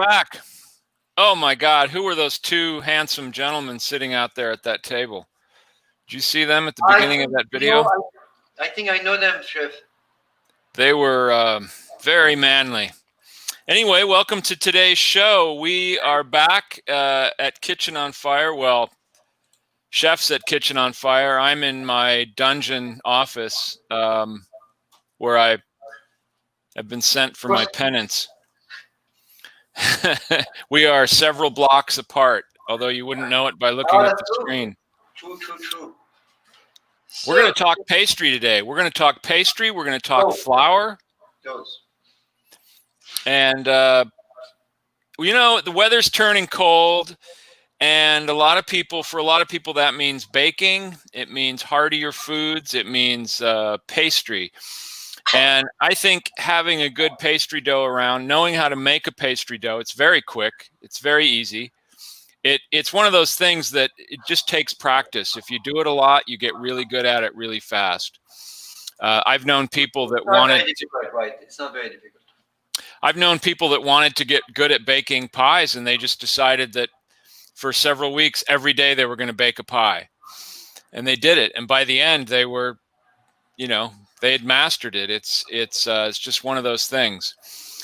back. Oh my God, who were those two handsome gentlemen sitting out there at that table? Did you see them at the beginning of that video? I think I know them, Chef. They were very manly. Anyway, welcome to today's show. We are back at Kitchen on Fire. Well, Chef's at Kitchen on Fire. I'm in my dungeon office where I have been sent for my penance. We are several blocks apart, although you wouldn't know it by looking at the screen. True. We're going to talk pastry today. We're going to talk pastry. We're going to talk flour. And, you know, the weather's turning cold. And for a lot of people, that means baking. It means heartier foods. It means pastry. And I think having a good pastry dough around, knowing how to make a pastry dough, it's very quick. It's very easy. It's one of those things that it just takes practice. If you do it a lot, you get really good at it really fast. I've known people that wanted. Right. It's not very difficult. I've known people that wanted to get good at baking pies, and they just decided that for several weeks, every day they were going to bake a pie, and they did it. And by the end, they were, you know, they had mastered it. It's just one of those things.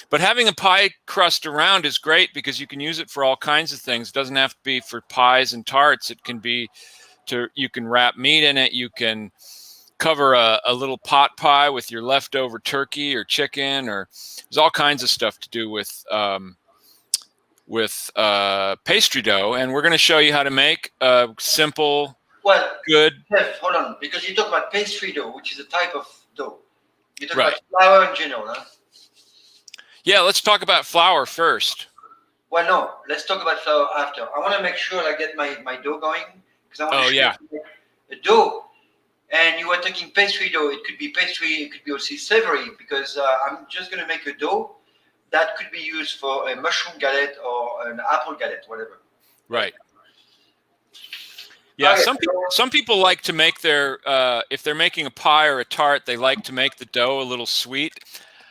But having a pie crust around is great because you can use it for all kinds of things. It doesn't have to be for pies and tarts. It can be you can wrap meat in it. You can cover a little pot pie with your leftover turkey or chicken, or there's all kinds of stuff to do with pastry dough. And we're going to show you how to make a simple, good. Chef, hold on, because you talk about pastry dough, which is a type of dough. You talk about flour in general, huh? Yeah, let's talk about flour first. Well, no, let's talk about flour after. I want to make sure I get my dough going because I want to make a dough. And you were talking pastry dough. It could be pastry. It could be also savory because I'm just going to make a dough that could be used for a mushroom galette or an apple galette, whatever. Right. Yeah, some people like to make their if they're making a pie or a tart, they like to make the dough a little sweet.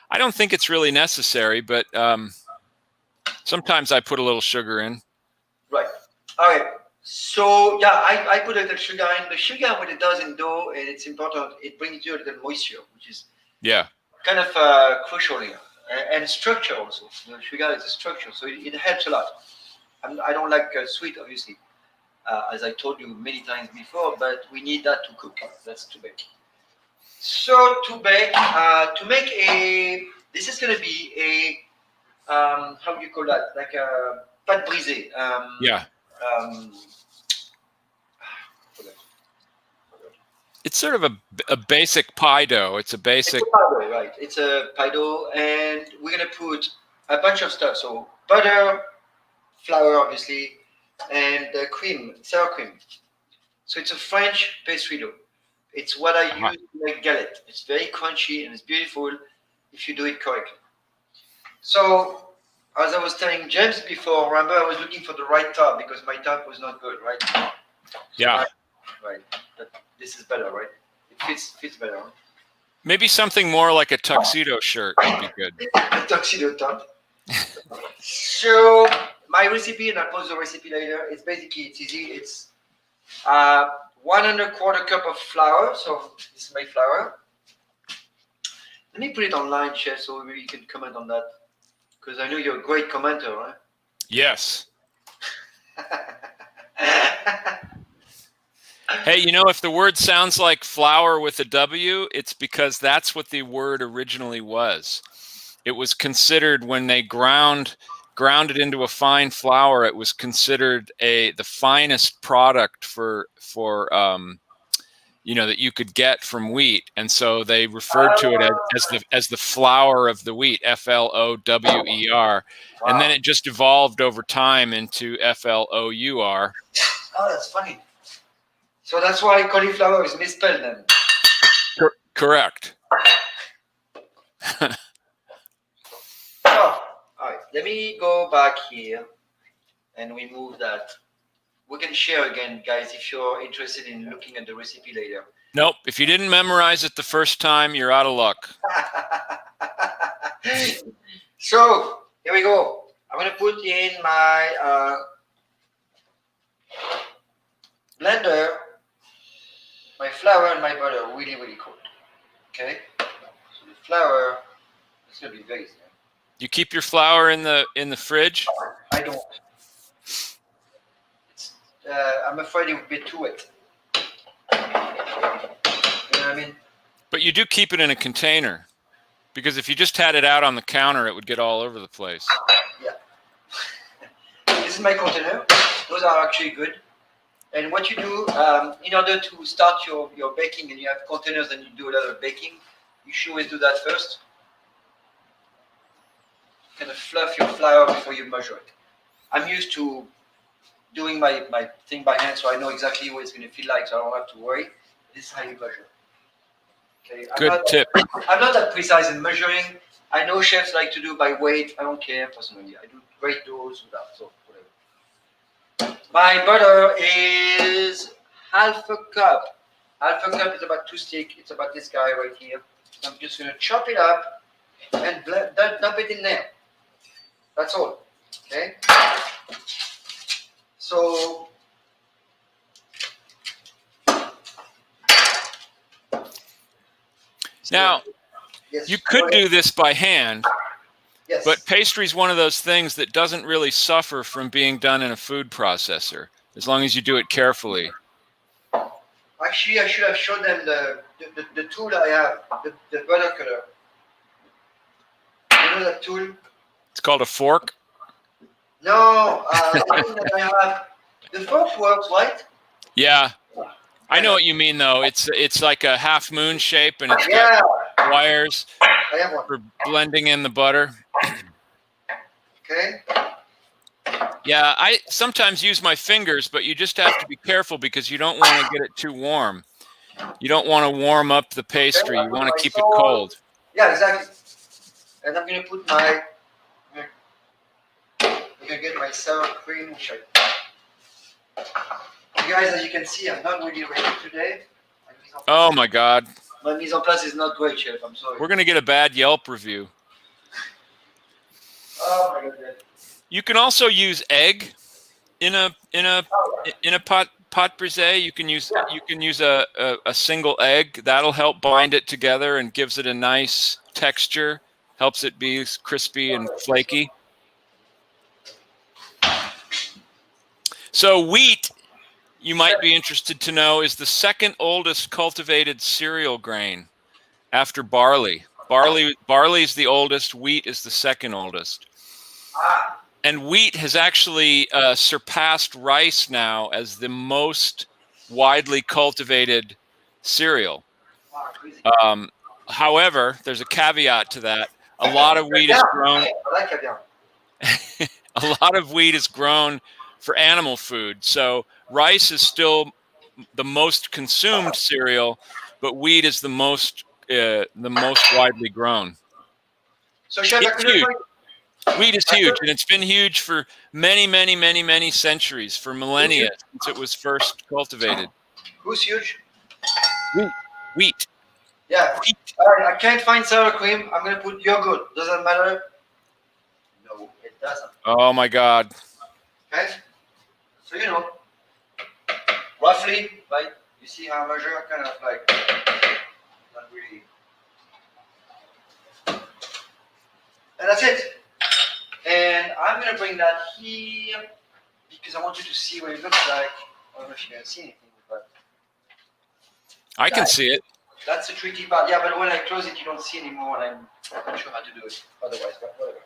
I don't think it's really necessary, but sometimes I put a little sugar in. Right. Okay. So yeah, I put a little sugar in. The sugar, what it does in dough, and it's important, it brings you a little moisture, which is kind of crucial here, and structure also. The sugar is a structure, so it helps a lot. I don't like sweet, obviously, as I told you many times before, but we need that to cook. That's to bake. So to make this is going to be a how do you call that? Like a pâte brisée. It's sort of a basic pie dough. It's a basic. It's a pie dough, right? It's a pie dough, and we're going to put a bunch of stuff. So butter, flour, obviously, and cream, sour cream. So it's a French pastry dough. It's what I use to make galette. It's very crunchy and it's beautiful if you do it correctly. So, as I was telling James before, remember I was looking for the right top because my top was not good, right? Yeah. Right. But this is better, right? It fits better. Huh? Maybe something more like a tuxedo shirt would be good. A tuxedo top. So, my recipe, and I'll post the recipe later, it's easy. It's 1 1/4 cup of flour. So this is my flour. Let me put it online, Chef, so maybe you can comment on that. Because I know you're a great commenter, right? Yes. Hey, you know, if the word sounds like flour with a W, it's because that's what the word originally was. It was considered when they ground it into a fine flour, it was considered the finest product for you know, that you could get from wheat, and so they referred to it as the flour of the wheat, FLOWER, and then it just evolved over time into FLOUR. Oh, that's funny. So that's why cauliflower is misspelled then. Correct. All right, let me go back here and we move that. We can share again, guys, if you're interested in looking at the recipe later. Nope. If you didn't memorize it the first time, you're out of luck. So here we go. I'm going to put in my blender my flour and my butter really cold. Okay? So the flour is going to be very thin. You keep your flour in the fridge? I don't. I'm afraid it would be too wet. You know what I mean? But you do keep it in a container, because if you just had it out on the counter, it would get all over the place. Yeah. This is my container. Those are actually good. And what you do, in order to start your baking, and you have containers and you do a lot of baking, you should always do that first. Kind of fluff your flour before you measure it. I'm used to doing my thing by hand, so I know exactly what it's going to feel like, so I don't have to worry. This is how you measure. Okay. Good tip. I'm not that precise in measuring. I know chefs like to do by weight. I don't care personally. I do great doughs without, so whatever. My butter is half a cup. Half a cup is about 2 sticks. It's about this guy right here. So I'm just going to chop it up and dump it in there. That's all. Okay. So now, yes, you could do this by hand, yes. but pastry is one of those things that doesn't really suffer from being done in a food processor, as long as you do it carefully. Actually, I should have shown them the tool I have, the butter cutter. You know that tool? It's called a fork. No, the tool that I have. The fork works, right? Yeah, I know what you mean, though. It's like a half moon shape, and it's Yeah, got wires I have one. for blending in the butter. Okay. Yeah, I sometimes use my fingers, but you just have to be careful because you don't want to get it too warm. You don't want to warm up the pastry. You want to keep it cold. Yeah, exactly. And I'm going to put I'm going to get my sour cream, which you guys, as you can see, I'm not really ready today. Oh my God. My mise en place is not great, chef. I'm sorry. We're going to get a bad Yelp review. Oh my God. You can also use egg in a pot brisée. You can use a single egg. That'll help bind it together and gives it a nice texture. Helps it be crispy and flaky. So wheat, you might be interested to know, is the second oldest cultivated cereal grain after barley. Barley is the oldest. Wheat is the second oldest. And wheat has actually surpassed rice now as the most widely cultivated cereal. However, there's a caveat to that. A lot of wheat is grown. A lot of wheat is grown for animal food. So rice is still the most consumed cereal, but wheat is the most widely grown. So chef, it's huge. Wheat is huge, and it's been huge for many centuries, for millennia, since it was first cultivated. Who's huge? Wheat. Yeah. Wheat. All right, I can't find sour cream. I'm going to put yogurt. Does that matter? No, it doesn't. Oh my God. Okay. So, roughly, right? You see how I measure? Kind of like, not really. And that's it. And I'm going to bring that here because I want you to see what it looks like. I don't know if you can see anything, but I can see it. That's the tricky part. Yeah, but when I close it, you don't see anymore, and I'm not sure how to do it otherwise, but whatever.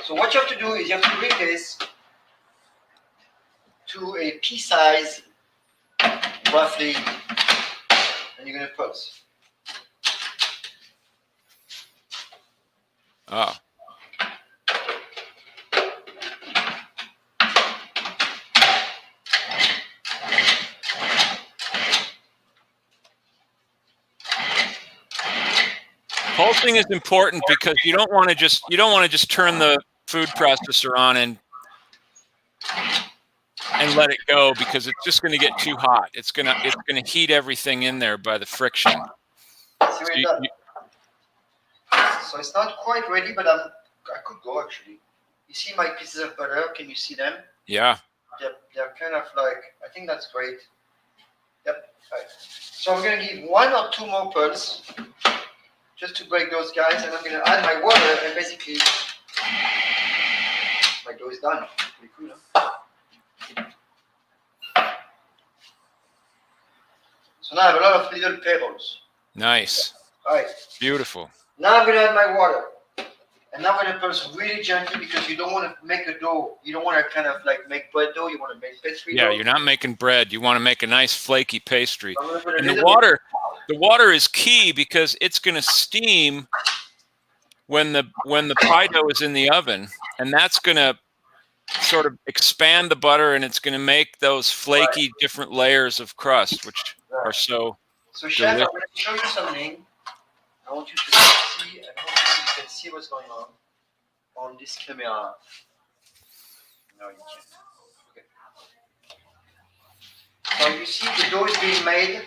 So what you have to do is you have to bring this to a pea size, roughly, and you're going to pulse. Oh. Pulsing is important because you don't want to just turn the food processor on and let it go, because it's just going to get too hot. It's going to heat everything in there by the friction. So it's not quite ready, but I could go actually. You see my pieces of butter? Can you see them? Yeah. They're kind of like, I think that's great. Yep. Right. So I'm going to give 1 or 2 more pulses just to break those guys, and I'm going to add my water, and basically my dough is done. Pretty cool, huh? So now I have a lot of little pebbles. Nice. All right. Beautiful. Now I'm going to add my water. And now I'm going to pulse really gently because you don't want to make a dough. You don't want to kind of like make bread dough. You want to make pastry dough. Yeah, you're not making bread. You want to make a nice flaky pastry. I'm gonna put a And the little water is key because it's going to steam when the pie dough is in the oven, and that's going to sort of expand the butter, and it's going to make those flaky different layers of crust, which are so Chef, delicious. I'm going to show you something. I want you to see, and hopefully you can see what's going on this camera. No, you can't. Okay. So you see the dough is being made.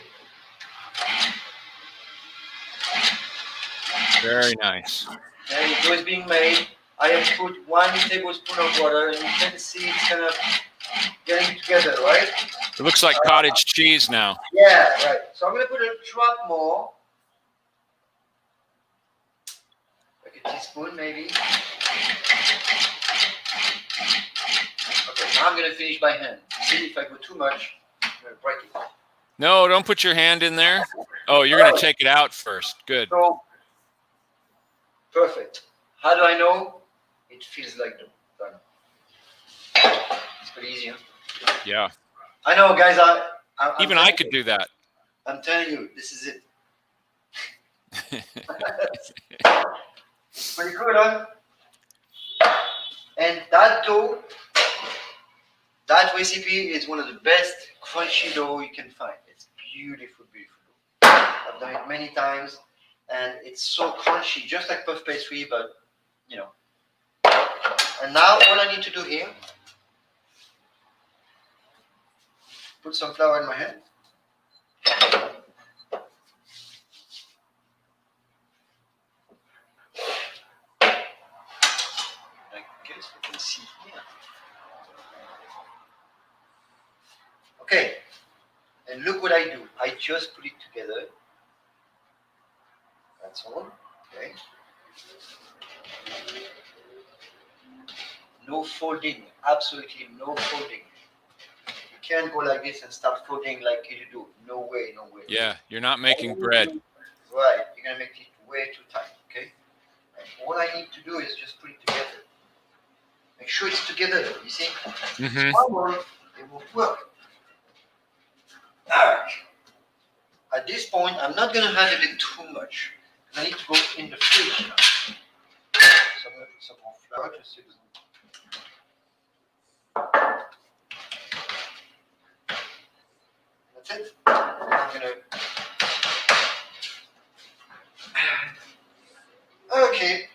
Very nice. And the dough is being made. I have put 1 tablespoon of water, and you can see it's kind of getting together, right? It looks like cottage cheese now. Yeah, right. So I'm going to put a drop more. Like a teaspoon, maybe. Okay, now I'm going to finish by hand. See, if I go too much, I'm going to break it. No, don't put your hand in there. Oh, you're going to take it out first. Good. So, perfect. How do I know? It feels like done. It's pretty easy, huh? Yeah. I know, guys. Even I could do that. I'm telling you, this is it. It's pretty good, huh? And that dough, that recipe is one of the best crunchy dough you can find. It's beautiful, beautiful dough. I've done it many times, and it's so crunchy, just like puff pastry, but you know. And now all I need to do here, put some flour in my hand. I guess you can see here. Okay, and look what I do. I just put it together. That's all. Okay. No folding, absolutely no folding. You can't go like this and start folding like you do. No way, no way. Yeah, you're not making bread. Right, you're gonna make it way too tight, okay? And all I need to do is just put it together. Make sure it's together, you see? Mm-hmm. It won't work. Alright. At this point, I'm not gonna handle it too much. I need to go in the fridge now. So I'm gonna put some more flour just so it doesn't. That's it. I'm gonna. Okay,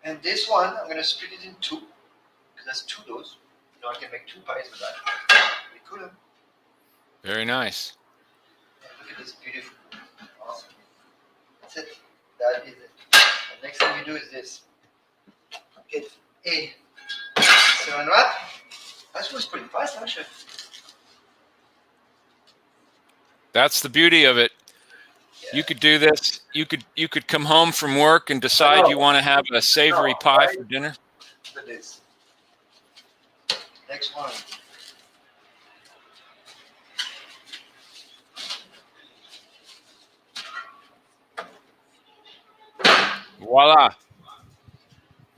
and this one I'm gonna split it in 2 because that's 2 doughs. You know, I can make 2 pies with that. Pretty cool. Huh? Very nice. And look at this beautiful. Awesome. That's it. That is it. The next thing you do is this. Get a saran wrap. That was pretty fast, huh, chef? That's the beauty of it. Yeah. You could do this. You could come home from work and decide you want to have a savory pie for dinner. Look at this. Next one. Voila.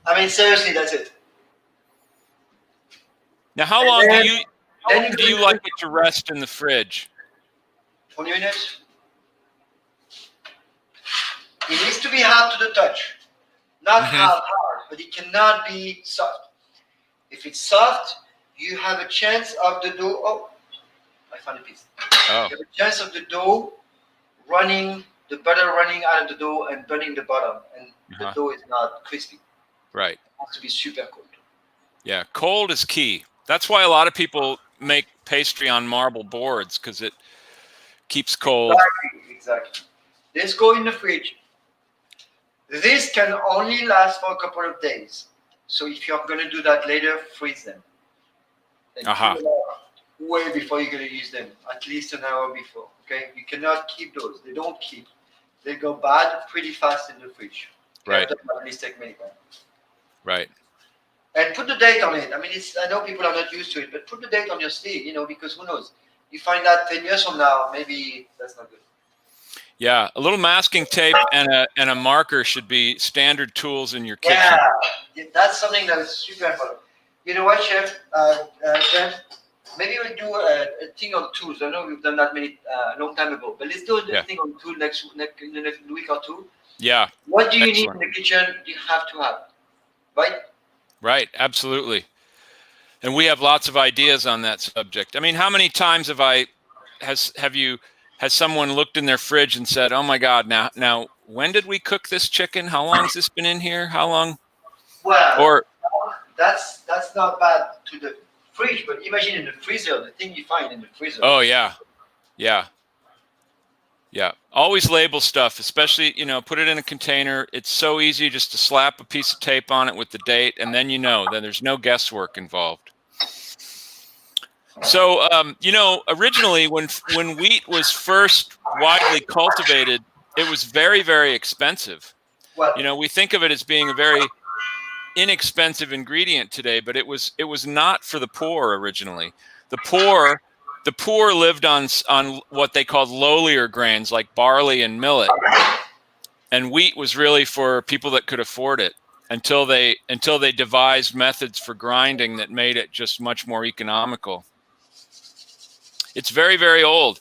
I mean, seriously, that's it. Now, how long do you like it to rest in the fridge? 20 minutes. It needs to be hard to the touch. Not hard, but it cannot be soft. If it's soft, you have a chance of the dough. Oh, I found a piece. Oh. You have a chance of the dough running, the butter running out of the dough and burning the bottom, and the dough is not crispy. Right. It has to be super cold. Yeah, cold is key. That's why a lot of people make pastry on marble boards, because it keeps cold. Exactly. This go in the fridge. This can only last for a couple of days. So if you're going to do that later, freeze them. And Aha. keep them way before you're going to use them, at least an hour before. Okay, you cannot keep those. They don't keep. They go bad pretty fast in the fridge. Okay? Right. I've done that mistake many times. Right. And put the date on it. I mean, I know people are not used to it, but put the date on your sleeve, because who knows? You find out 10 years from now, maybe that's not good. Yeah, a little masking tape and a marker should be standard tools in your kitchen. Yeah, that's something that is super important. You know what, Chef? Chef, maybe we'll do a thing on tools. I know we've done that many a long time ago, but let's do a thing on tool in the next week or two. Yeah. What do you Excellent. need in the kitchen? You have to have, right? Right, absolutely. And we have lots of ideas on that subject. I mean, how many times has someone looked in their fridge and said, "Oh my God, now when did we cook this chicken? How long has this been in here? How long?" Well, Or that's not bad to the fridge, but imagine in the freezer, the thing you find in the freezer. oh yeah. Yeah. Yeah. Always label stuff, especially, put it in a container. It's so easy just to slap a piece of tape on it with the date, and then then there's no guesswork involved. So, originally when wheat was first widely cultivated, it was very, very expensive. What? We think of it as being a very inexpensive ingredient today, but it was not for the poor originally. The poor lived on what they called lowlier grains like barley and millet, and wheat was really for people that could afford it until they devised methods for grinding that made it just much more economical. It's very, very old.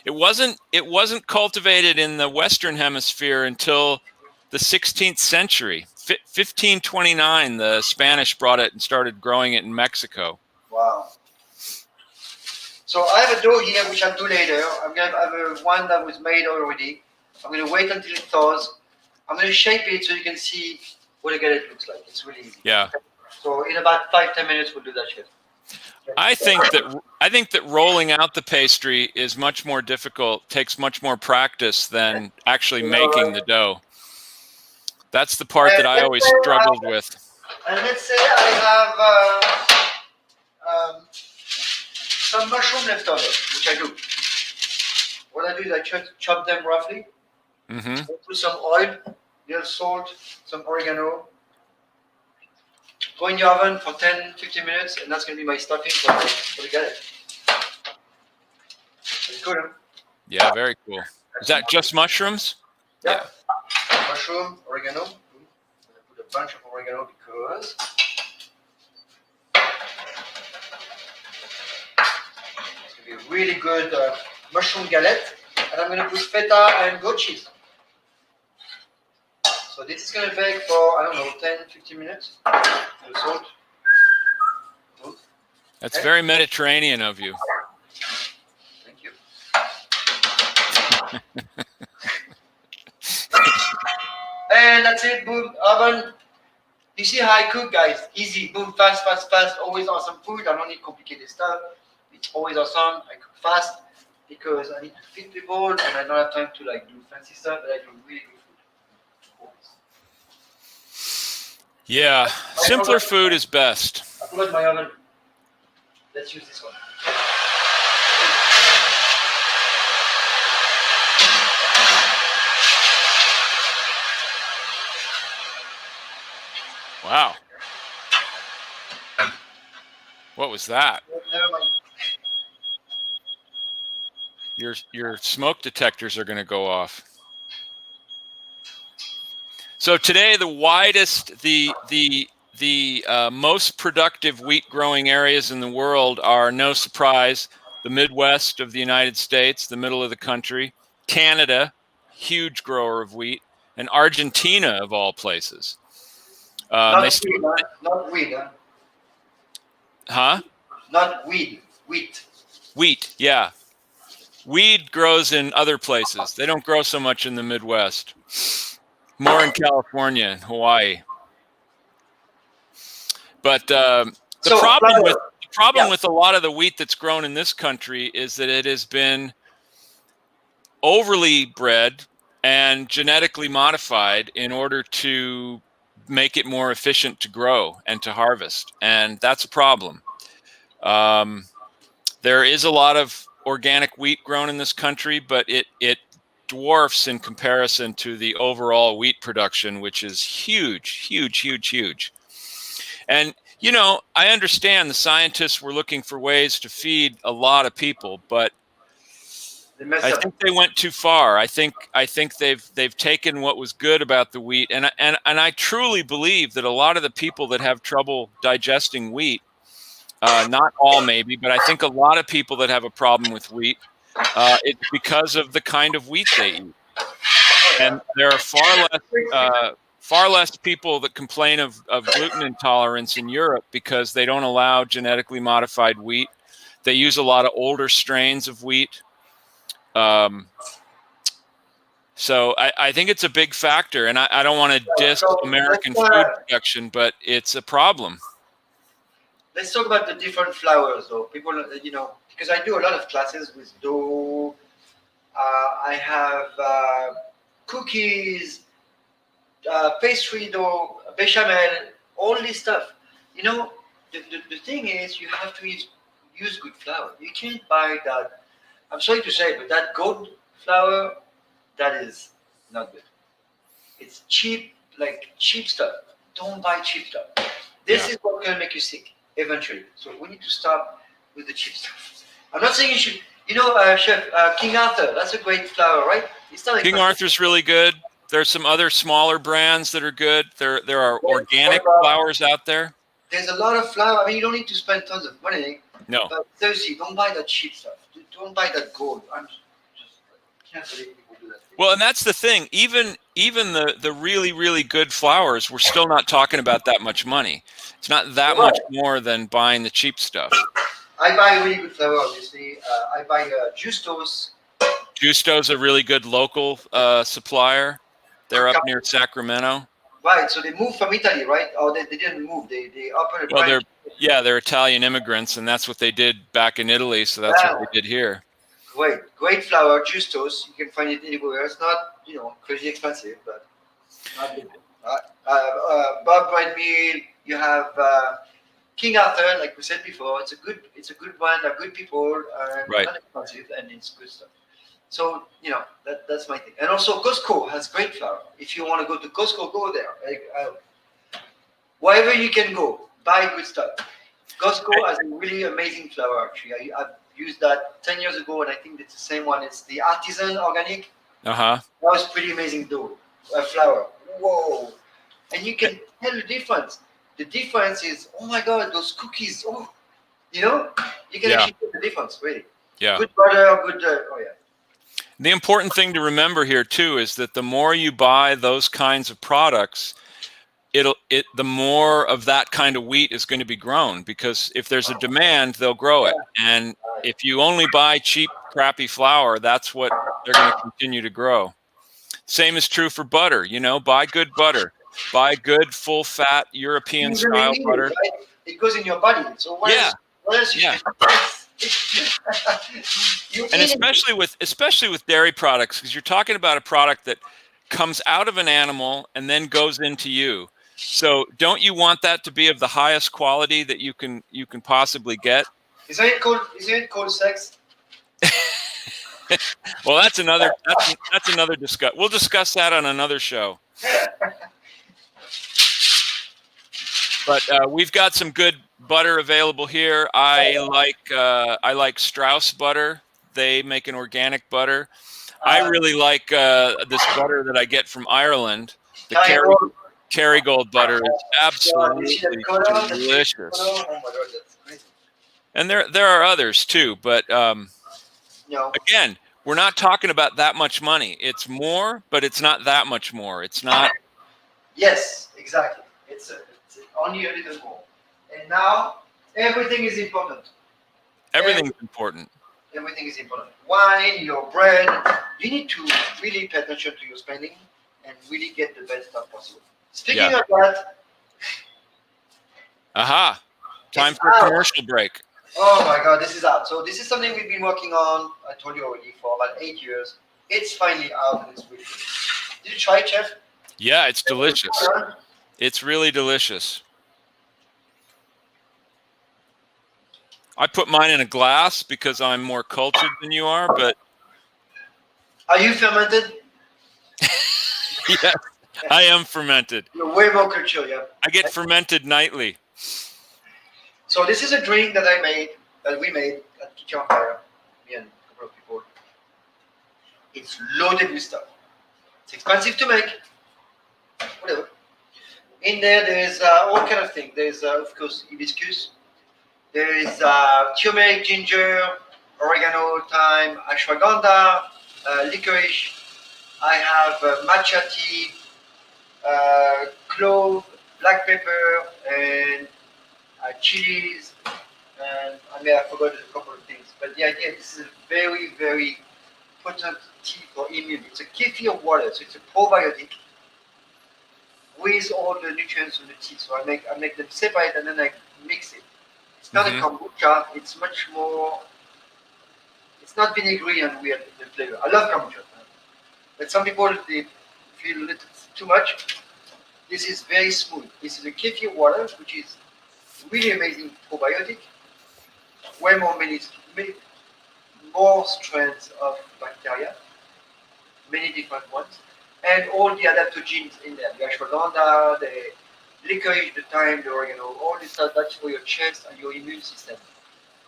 It wasn't cultivated in the Western Hemisphere until the 16th century. 1529, the Spanish brought it and started growing it in Mexico. Wow. So I have a dough here, which I'll do later. I'm going to have one that was made already. I'm going to wait until it thaws. I'm going to shape it so you can see what a galette looks like. It's really easy. Yeah. So in about 5-10 minutes, we'll do that shit. I think that rolling out the pastry is much more difficult, takes much more practice than actually making the dough. That's the part that I always struggled with. And let's say I have some mushroom left over, which I do. What I do is I chop them roughly. Mm-hmm. Put some oil, little salt, some oregano. Go in your oven for 10-15 minutes, and that's going to be my stuffing for the galette. It's good, huh? Yeah, very cool. Is that just mushrooms? Yeah. Mushroom, oregano. I'm going to put a bunch of oregano because it's going to be a really good mushroom galette. And I'm going to put feta and goat cheese. So this is going to bake for, 10-15 minutes. The salt. That's very Mediterranean of you. Thank you. And that's it, boom, oven. You see how I cook, guys? Easy, boom, fast, fast, fast. Always awesome food. I don't need complicated stuff. It's always awesome. I cook fast because I need to feed people and I don't have time to do fancy stuff, but I do really good food. Yeah, simpler food is best. I forgot my oven. Let's use this one. Wow. What was that? Never mind. Your smoke detectors are going to go off. So today, the most productive wheat growing areas in the world are, no surprise, the Midwest of the United States, the middle of the country, Canada, huge grower of wheat, and Argentina of all places. Not weed, huh? Huh? Not weed. Wheat. Wheat, yeah. Weed grows in other places. They don't grow so much in the Midwest. More in California and Hawaii. But the problem with a lot of the wheat that's grown in this country is that it has been overly bred and genetically modified in order to make it more efficient to grow and to harvest, and that's a problem. There is a lot of organic wheat grown in this country, but it dwarfs in comparison to the overall wheat production, which is huge, huge, huge, huge. And, you know, I understand the scientists were looking for ways to feed a lot of people, but I think they went too far. I think they've taken what was good about the wheat, and I truly believe that a lot of the people that have trouble digesting wheat, not all maybe, but I think a lot of people that have a problem with wheat, it's because of the kind of wheat they eat. And there are far less people that complain of gluten intolerance in Europe because they don't allow genetically modified wheat. They use a lot of older strains of wheat. So I think it's a big factor, and I don't want to diss American food production, but it's a problem. Let's talk about the different flours, though. People, you know, because I do a lot of classes with dough. I have cookies, pastry dough, bechamel, all this stuff. You know, the thing is, you have to use good flour. You can't buy that. I'm sorry to say, but that gold flour, that is not good. It's cheap, like cheap stuff. Don't buy cheap stuff. This is what can make you sick eventually. So we need to stop with the cheap stuff. I'm not saying you should. You know, Chef King Arthur. That's a great flour, right? It's not like King Arthur's really good. There's some other smaller brands that are good. There are organic flours out there. There's a lot of flour. I mean, you don't need to spend tons of money. No. But seriously, don't buy that cheap stuff. Don't buy that gold. I can't believe people do that. Well, and that's the thing. Even the really, really good flours, we're still not talking about that much money. It's not that much more than buying the cheap stuff. I buy really good flour, obviously. I buy Justo's. Justo's a really good local supplier. They're up near Sacramento. Right, so they moved from Italy, right? Or they didn't move. They opened a branch. They're Italian immigrants, and that's what they did back in Italy. So that's what they did here. Great flour, Justo's. You can find it anywhere. It's not, you know, crazy expensive, but not big. Bob Bread Meal. You have King Arthur, like we said before. It's a good one. They're good people, not expensive, and it's good stuff. So, you know, that's my thing. And also Costco has great flour. If you want to go to Costco, go there. Wherever you can go, buy good stuff. Costco has a really amazing flour, actually. I've used that 10 years ago, and I think it's the same one. It's the artisan organic. That was pretty amazing dough, flour. Whoa. And you can tell the difference. The difference is, oh my God, those cookies. Oh, you know, you can actually tell the difference, really. Yeah. Good butter, good, The important thing to remember here too is that the more you buy those kinds of products, the more of that kind of wheat is going to be grown, because if there's a demand, they'll grow it. And if you only buy cheap, crappy flour, that's what they're going to continue to grow. Same is true for butter. You know, buy good butter, buy good full fat European style butter. Right? It goes in your body. So what else you and especially with dairy products, because you're talking about a product that comes out of an animal and then goes into you. So don't you want that to be of the highest quality that you can possibly get? Isn't it called sex? Well, that's another discuss. We'll discuss that on another show. But we've got some good butter available here. I like Strauss butter. They make an organic butter. I really like this butter that I get from Ireland. The Kerrygold butter is absolutely delicious. Oh my God, that's crazy. And there are others too, but again, we're not talking about that much money. It's more, but it's not that much more. It's not. Yes, exactly. It's only a little more. And now everything is important. Everything's important. Everything is important. Wine, your bread. You need to really pay attention to your spending and really get the best stuff possible. Speaking of that. Time for a commercial break. Oh my God, this is out. So this is something we've been working on, I told you already, for about 8 years. It's finally out and it's really good. Did you try it, Chef? Yeah, it's delicious. It's really delicious. I put mine in a glass because I'm more cultured than you are, but Are you fermented? yes, I am fermented. You're way more cultured, yeah. I get fermented nightly. So this is a drink that we made at Kitchen Empire, me and a couple of people. It's loaded with stuff. It's expensive to make, whatever. In there's all kind of things. There's of course hibiscus. There is turmeric, ginger, oregano, thyme, ashwagandha, licorice. I have matcha tea, clove, black pepper, and chilies. And I may have forgotten a couple of things. But the idea, this is a very, very potent tea for immune. It's a kefir water, so it's a probiotic with all the nutrients from the tea. So I make them separate and then I mix it. It's not a kombucha. It's much more. It's not vinegary and weird the flavor. I love kombucha, but some people they feel a little too much. This is very smooth. This is a kefir water, which is really amazing probiotic. Way more strands of bacteria, many different ones, and all the adaptogens in there. The ashwagandha, the licorice, the thyme, the oregano, all this stuff that's for your chest and your immune system.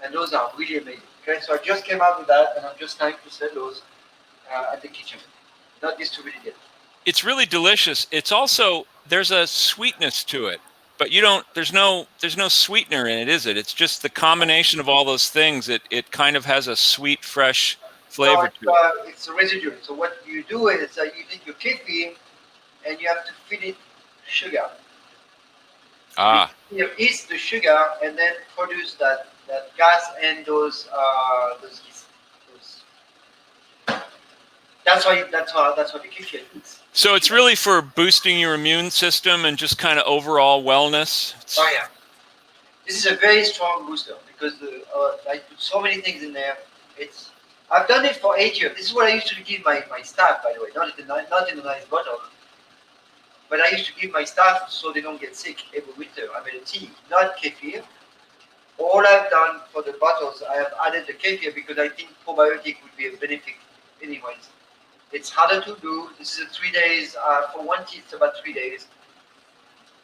And those are really amazing. Okay, so I just came out with that, and I'm just trying to sell those at the kitchen. Not distributed yet. It's really delicious. It's also, there's a sweetness to it, but there's no sweetener in it, is it? It's just the combination of all those things. It kind of has a sweet, fresh flavor to it. It's a residue. So what you do is you take your kefir and you have to feed it sugar. You eat the sugar and then produce that gas and those yeast. That's what the kefir is. So it's really for boosting your immune system and just kind of overall wellness. Oh yeah, this is a very strong booster because I put so many things in there. I've done it for 8 years. This is what I used to give my staff, by the way, not in a nice bottle, but I used to give my staff so they don't get sick every winter. I made a tea, not kefir. All I've done for the bottles, I have added the kefir because I think probiotic would be a benefit anyways. It's harder to do. This is 3 days. For one tea, it's about 3 days.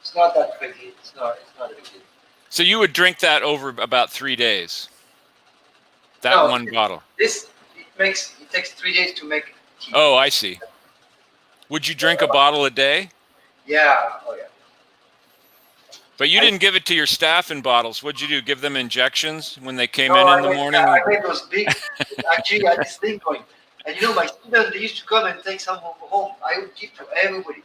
It's not that crazy. It's not a big deal. So you would drink that over about 3 days? One bottle? It takes 3 days to make tea. Oh, I see. Would you drink a bottle a day? Yeah. Oh, yeah. But you didn't give it to your staff in bottles. What'd you do? Give them injections when they came in the morning? I made those big. Actually, I had this thing going. And my students, they used to come and take some home. I would give to everybody.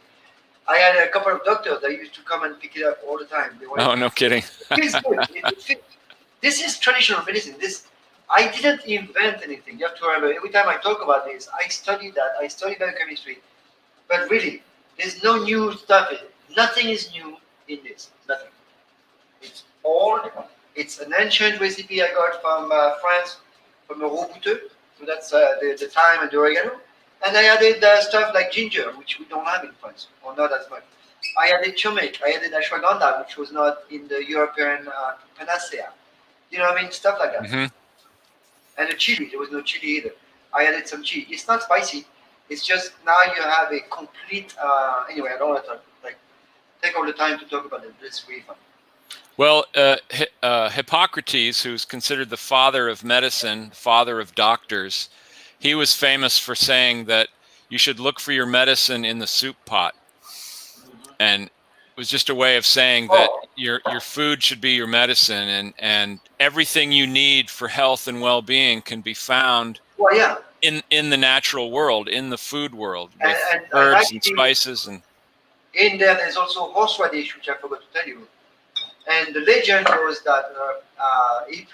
I had a couple of doctors that used to come and pick it up all the time. Oh, no kidding. It's good. This is traditional medicine. I didn't invent anything. You have to remember, every time I talk about this, I studied that. I studied biochemistry. But really, there's no new stuff in it. Nothing is new in this. Nothing. It's old. It's an ancient recipe I got from France, from a robouteux. So that's the thyme and the oregano. And I added stuff like ginger, which we don't have in France, or not as much. I added turmeric. I added ashwagandha, which was not in the European panacea. You know what I mean? Stuff like that. Mm-hmm. And the chili. There was no chili either. I added some chili. It's not spicy. It's just now you have a complete. Anyway, I don't want to take all the time to talk about it. It's really fun. Well, Hippocrates, who's considered the father of medicine, father of doctors, he was famous for saying that you should look for your medicine in the soup pot. And it was just a way of saying that your food should be your medicine, and everything you need for health and well-being can be found in the natural world, in the food world, with herbs and spices. And in there's also horseradish, which I forgot to tell you. And the legend was that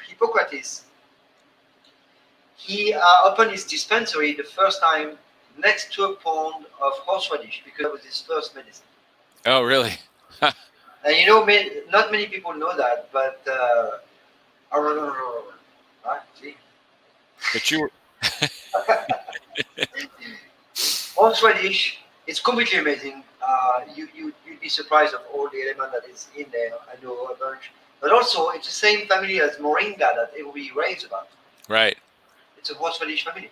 Hippocrates, he opened his dispensary the first time next to a pond of horseradish because that was his first medicine. Oh, really? And not many people know that, but right? See? But you were horseradish, it's completely amazing. You you'd be surprised of all the element that is in there. I know a bunch, but also it's the same family as moringa that everybody raves about. Right. It's a horseradish family.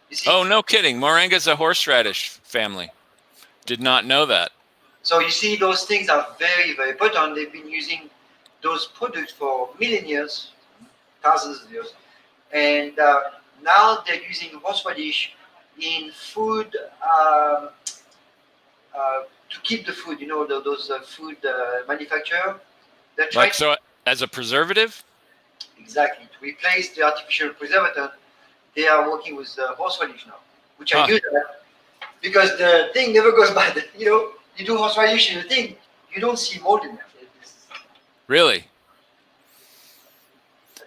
You see? Oh, no kidding. Moringa's a horseradish family. Did not know that. So you see, those things are very, very potent. They've been using those products for millennia, thousands of years, and now they're using horseradish in food to keep the food. You know, those food manufacturer. They're trying Like, so as a preservative? exactly to replace the artificial preservative. They are working with horseradish now, which I Huh. knew that because the thing never goes bad. You know, you do horseradish in the thing, you don't see mold in there. Really?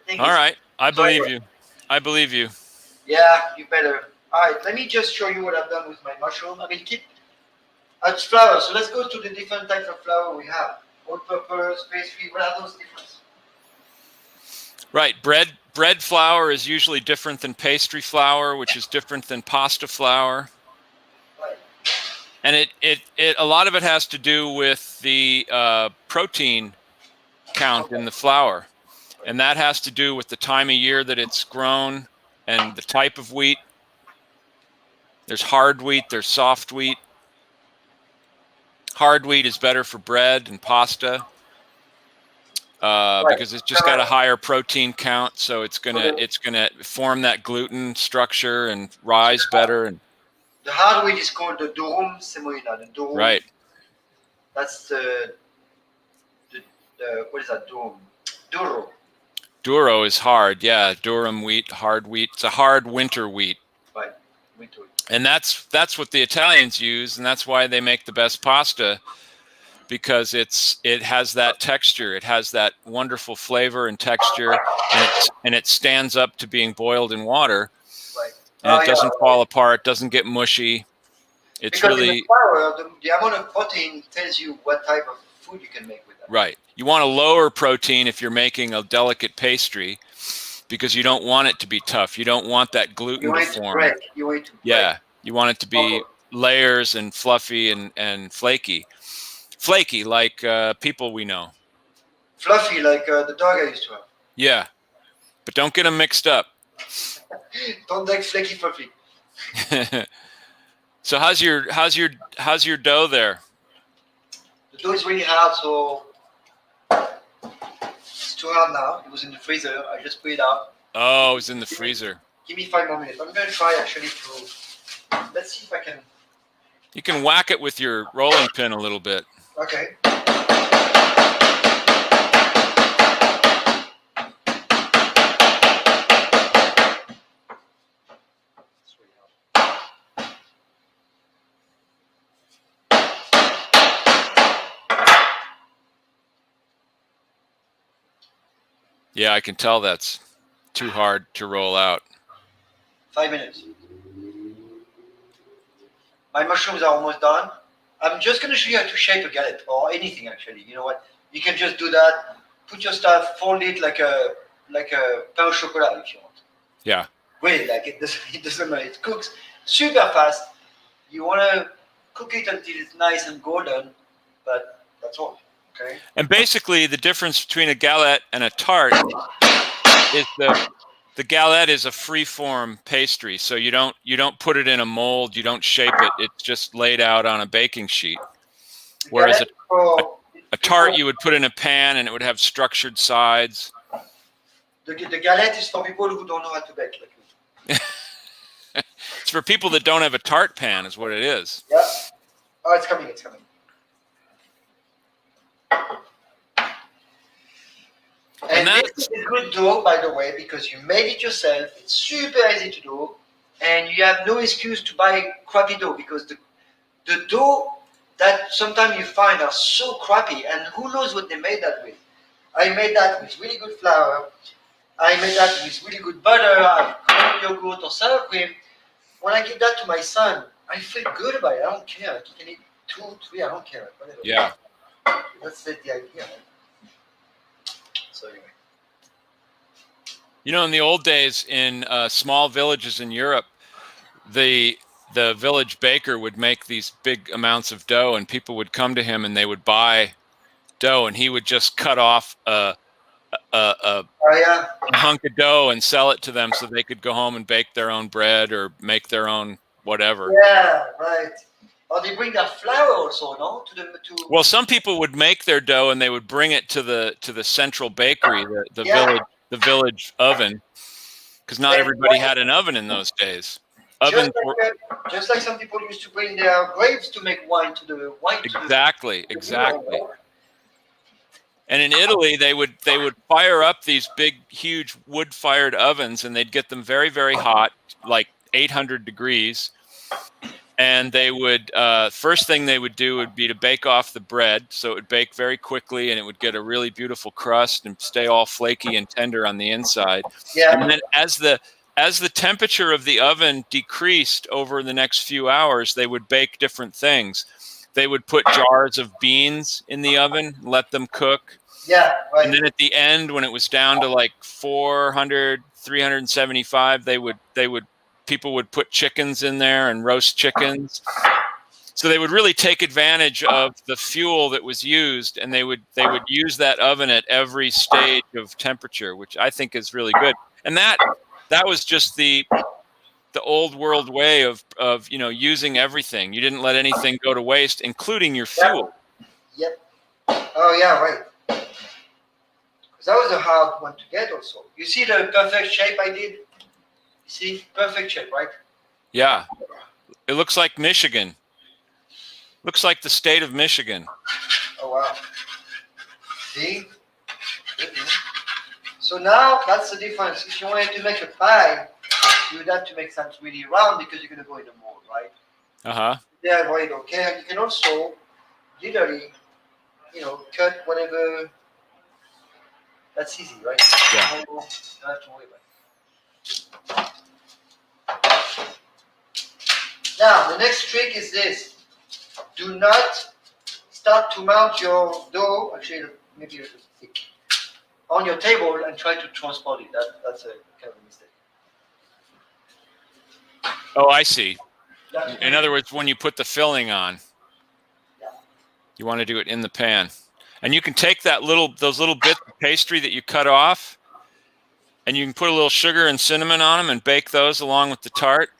Thing All is, right. I so believe anyway, you. I believe you. yeah, you better. All right, let me just show you what I've done with my mushroom. I will keep it's flour. So let's go to the different types of flour we have. All-purpose, pastry. What are those differences? Right. Bread flour is usually different than pastry flour, which is different than pasta flour. Right. And it a lot of it has to do with the protein count in the flour. And that has to do with the time of year that it's grown and the type of wheat. There's hard wheat, there's soft wheat. Hard wheat is better for bread and pasta because it's just got a higher protein count, so it's gonna form that gluten structure and rise better. And The hard wheat is called the durum semolina. The durum. right, That's the what is that durum? Duro. Duro is hard. Yeah, durum wheat, hard wheat. It's a hard winter wheat. Right. Winter wheat. And that's what the Italians use, and that's why they make the best pasta, because it has that texture, it has that wonderful flavor and texture, and it stands up to being boiled in water, Right. and it doesn't fall apart, doesn't get mushy. It's because really in the flour, the amount of protein tells you what type of food you can make with that. right. You want a lower protein if you're making a delicate pastry, because you don't want it to be tough. You don't want that gluten You to want it to form. break. You want it to break. Yeah, you want it to be layers and fluffy and flaky. Flaky, like people we know. Fluffy, like the dog I used to have. Yeah, but don't get them mixed up. Don't like flaky fluffy. So how's your dough there? The dough is really hard, so it's too hard now. It was in the freezer. I just put it out. Oh, it's in the freezer. Give me 5 more minutes. I'm gonna try actually to. Let's see if I can. You can whack it with your rolling pin a little bit. Okay. Yeah, I can tell that's too hard to roll out. 5 minutes. My mushrooms are almost done. I'm just going to show you how to shape a galette or anything actually. You know what? You can just do that. Put your stuff, fold it like a pain au chocolat if you want. Yeah. Really, like it doesn't matter. It cooks super fast. You want to cook it until it's nice and golden, but that's all. Okay. And basically, the difference between a galette and a tart is the galette is a free-form pastry, so you don't put it in a mold, you don't shape it. It's just laid out on a baking sheet. Whereas a tart you would put in a pan and it would have structured sides. The galette is for people who don't know how to bake. Like me. It's for people that don't have a tart pan, is what it is. Yeah. Oh, it's coming. It's coming. And this is good dough, by the way, because you made it yourself. It's super easy to do, and you have no excuse to buy crappy dough because the dough that sometimes you find are so crappy, and who knows what they made that with. I made that with really good flour. I made that with really good butter, cream yogurt or sour cream. When I give that to my son, I feel good about it. I don't care. Like, he can eat 2, 3. I don't care. Whatever. Yeah. That's the idea. Right? So anyway. You know, in the old days, in small villages in Europe, the the village baker would make these big amounts of dough, and people would come to him and they would buy dough, and he would just cut off a Oh yeah. hunk of dough and sell it to them so they could go home and bake their own bread or make their own whatever. Yeah, right. Or they bring their flour also, no? Well, some people would make their dough and they would bring it to the central bakery, Yeah. the village oven, because not And everybody had an oven in those days. Ovens were just like some people used to bring their grapes to make wine to the wine. exactly. And in Italy, they would fire up these big, huge wood-fired ovens, and they'd get them very, very hot, like 800 degrees. And they would first thing they would do would be to bake off the bread, so it would bake very quickly, and it would get a really beautiful crust and stay all flaky and tender on the inside. Yeah. And then as the temperature of the oven decreased over the next few hours, they would bake different things. They would put jars of beans in the oven, let them cook. Yeah, right. And then at the end, when it was down to like 400, 375, people would put chickens in there and roast chickens. So they would really take advantage of the fuel that was used, and they would use that oven at every stage of temperature, which I think is really good. And that was just the old world way of using everything. You didn't let anything go to waste, including your fuel. Yep. Oh yeah, right. Because that was a hard one to get also. You see the perfect shape I did? You see? Perfect shape, right? Yeah. It looks like Michigan. Looks like the state of Michigan. Oh wow. See? So now that's the difference. If you wanted to make a pie, you would have to make something really round because you're going to go in the mold, right? Uh-huh. Yeah, right, okay. And you can also literally, cut whatever. That's easy, right? Yeah. You don't have to worry about it. Now, the next trick is this. Do not start to mount your dough, actually maybe a little thick, on your table and try to transport it. That's a kind of a mistake. Oh, I see. In other words, when you put the filling on, you want to do it in the pan. And you can take those little bits of pastry that you cut off, and you can put a little sugar and cinnamon on them and bake those along with the tart.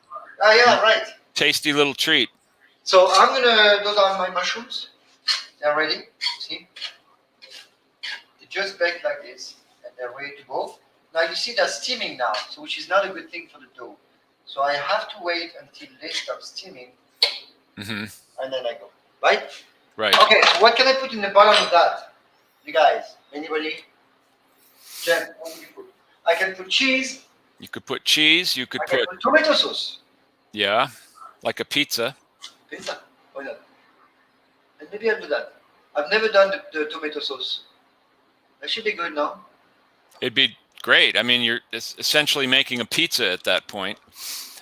Ah, yeah, right. Tasty little treat. So those are my mushrooms. They're ready. See? They just bake like this, and they're ready to go. Now you see they're steaming now, so which is not a good thing for the dough. So I have to wait until they stop steaming, and then I go. Right? Right. Okay, so what can I put in the bottom of that? You guys, anybody? Jen, what do you put? I can put cheese. You could put cheese. You could put tomato sauce. Yeah, like a pizza. Pizza? Why not? And maybe I'll do that. I've never done the tomato sauce. That should be good, no? It'd be great. I mean, you're essentially making a pizza at that point,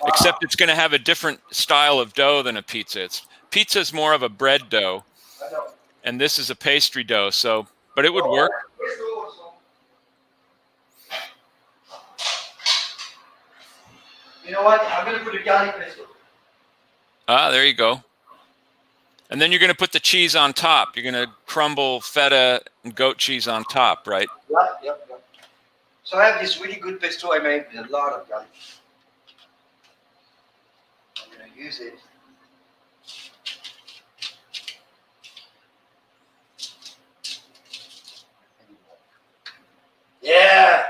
except it's going to have a different style of dough than a pizza. Pizza's more of a bread dough, I know. and this is a pastry dough. But it would work. You know what? I'm going to put a garlic pesto. Ah, there you go. And then you're going to put the cheese on top. You're going to crumble feta and goat cheese on top, right? Yep. So I have this really good pesto I made with a lot of garlic. I'm going to use it. Yeah.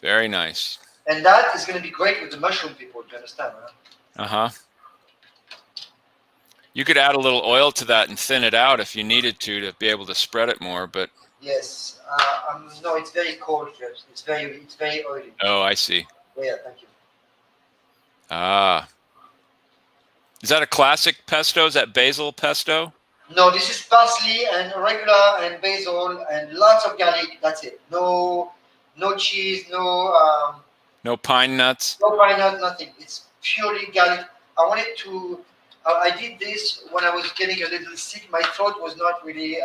Very nice. And that is going to be great with the mushroom people, do you understand? Huh? Uh-huh. You could add a little oil to that and thin it out if you needed to be able to spread it more, but... Yes. No, it's very cold, Jeff. It's very oily. Oh, I see. Yeah, thank you. Ah. Is that a classic pesto? Is that basil pesto? No, this is parsley and regular and basil and lots of garlic. That's it. No cheese, no pine nuts? No pine nuts, nothing. It's purely garlic. I did this when I was getting a little sick. My throat was not really,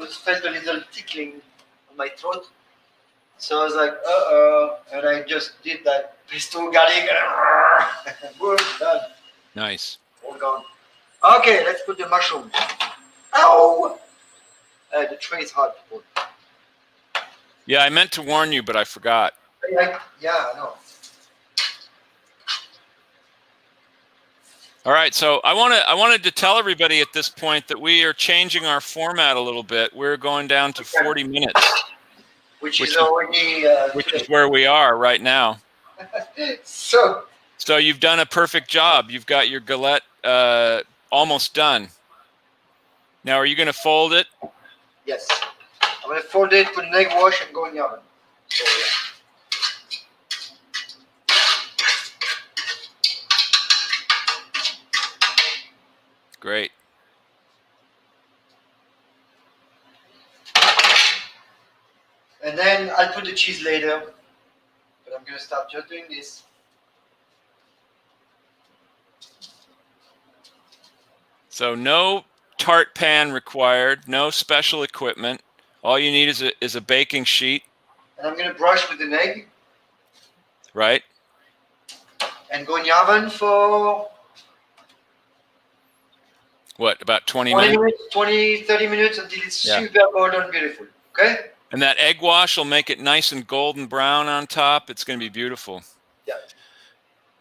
felt a little tickling on my throat. So I was like, and I just did that pesto garlic. Boom, done. Nice. All gone. Okay, let's put the mushroom. Ow! The tray is hard to put. Yeah, I meant to warn you, but I forgot. Yeah, I know. All right, so I wanted to tell everybody at this point that we are changing our format a little bit. We're going down to 40 minutes, Which is already which is where we are right now. So you've done a perfect job. You've got your galette almost done. Now, are you going to fold it? yes, I'm gonna fold it, put an egg wash, and go in the oven. So, yeah. Great. And then I'll put the cheese later, but I'm gonna start just doing this. So no tart pan required, no special equipment. All you need is a baking sheet. And I'm gonna brush with an egg. Right. And go in the oven for what, about 20 minutes? 30 minutes until it's super golden beautiful. Okay? And that egg wash will make it nice and golden brown on top. It's going to be beautiful. Yeah.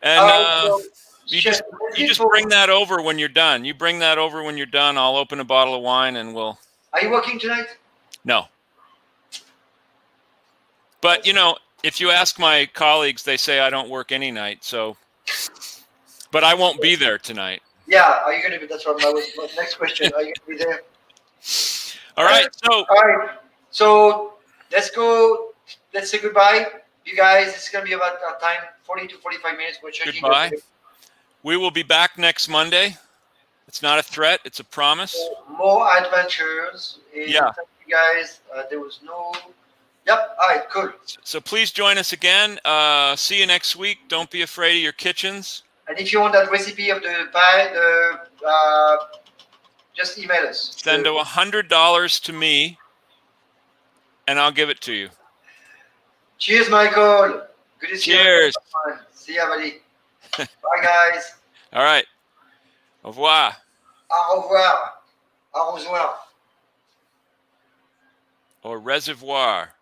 And you just bring that over when you're done. You bring that over when you're done. I'll open a bottle of wine and we'll... Are you working tonight? No. But, you know, if you ask my colleagues, they say I don't work any night. So, but I won't be there tonight. Yeah, are you going to be? That's what my next question. Are you going to be there? All right. So let's go. Let's say goodbye, you guys. It's going to be about our time, 40 to 45 minutes. We're checking. Goodbye. We will be back next Monday. It's not a threat. It's a promise. More adventures. Yeah. Thank you guys. There was no... Yep. All right. Cool. So please join us again. See you next week. Don't be afraid of your kitchens. And if you want that recipe of the pie, just email us. Send $100 to me, and I'll give it to you. Cheers, Michael. Good to see you. Cheers. See ya, buddy. Bye, guys. All right. Au revoir. Au revoir. Au revoir. Or reservoir.